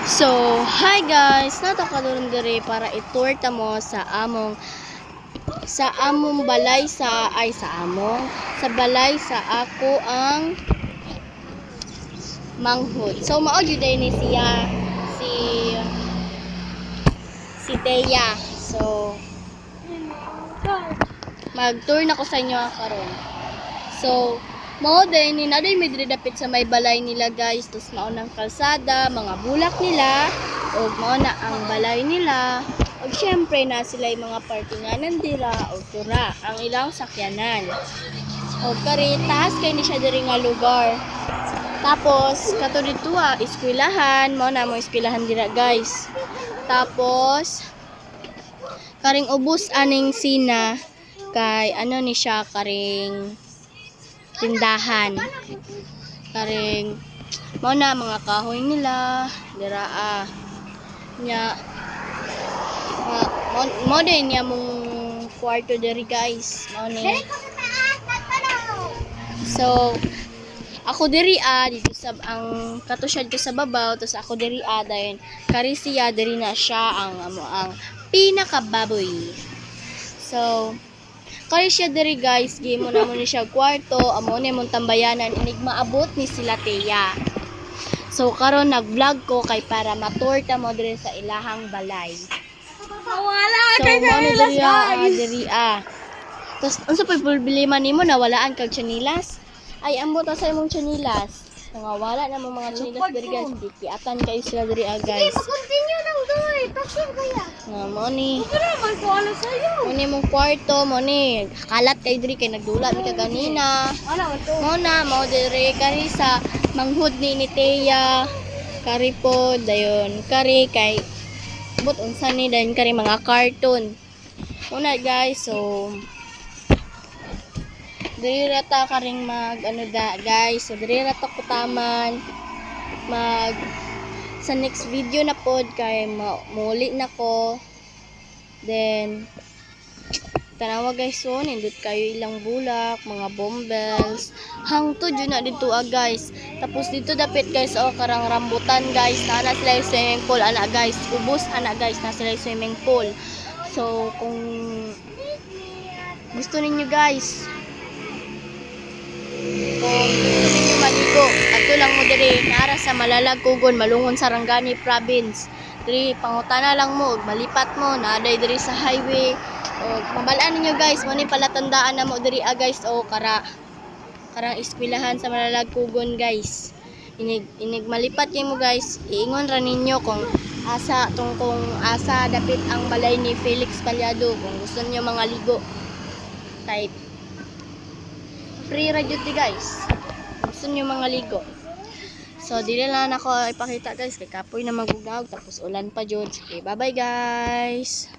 So, hi guys, nato karon diri para i-tour ta mo sa among balay sa balay sa ako ang manghod. So, mao gyud ni siya si Teya. So, mag-tour na ko sa inyo karon. So, mao din ni naday may dapit sa may balay nila guys, tus mao nang kalsada, mga bulak nila, og mao na ang balay nila. Og syempre na sila yung mga partinganan dira og tura ang ilang sakyanan. Og kari taas kay ni siya diri nga lugar. Tapos kato dito eskwelahan, mao na mo eskwelahan dira guys. Tapos karing ubos aning sina kay ano ni siya karing tindahan. Karing mao na mga kahoy nila dira nya mo din niya mong kwarto diri guys. Mao ni. So ako diri dito sa ang katusyad ko sa babaw, tapos ako diri dayon kari siya diri na siya ang pinakababoy. So kaya siya diri guys, gimo na mo ni siya kwarto, amo ni mong tambayanan inig maabot ni sila Teya. So karon nag-vlog ko kay para ma-tour ta mo diri sa ilahang balay. Wala So mo ni diri Tapos unsa pay problema nimo nawalaan kag chanilas? Ay ambo ta sa imong chanilas. Nga wala na mo mga chanilas diri guys, dikiatan kayo sila diri guys. Continue lang doy. Pasyon kaya. Nga mo ni. Pero man ko ala sayo. Mo ni mong kwarto, mo ni kalat kay diri kay nagdula mi ka ganina. Wala man to. Mo diri kari sa manghud ni Teya. Kari po dayon kari kay but unsa ni dayon kari mga cartoon. Una guys, so diri rata karing mag guys. So diri rata kutaman mag sa next video na pod kay muli na ko. Then tanawa guys, so nindot kayo ilang bulak, mga bombbells. Hangtod yun na dito guys. Tapos dito dapit guys, karang rambutan guys. Na sila yung swimming pool, ana guys. Ubos ana guys, na sila yung swimming pool. So kung gusto ninyo guys, kung gusto ninyo maligo, ato lang mo diri nara sa Malalagkugon, Malungon, Sarangani Province. Diri pangutana lang mo, malipat mo naaday diri sa highway. O mabalaan ninyo guys, mo ni palatandaan na mo diri guys, karang eskwelahan sa Malalagkugon guys. Inig malipat kayo mo guys, iingon ra ninyo kung asa dapit ang balay ni Felix Palyado kung gusto niyo mga ligo. Type free ra jud guys. Gusto niyo mga ligo. So dili lang ako ipakita guys kay kapoy na magugnaw tapos ulan pa jud. Okay, bye bye guys.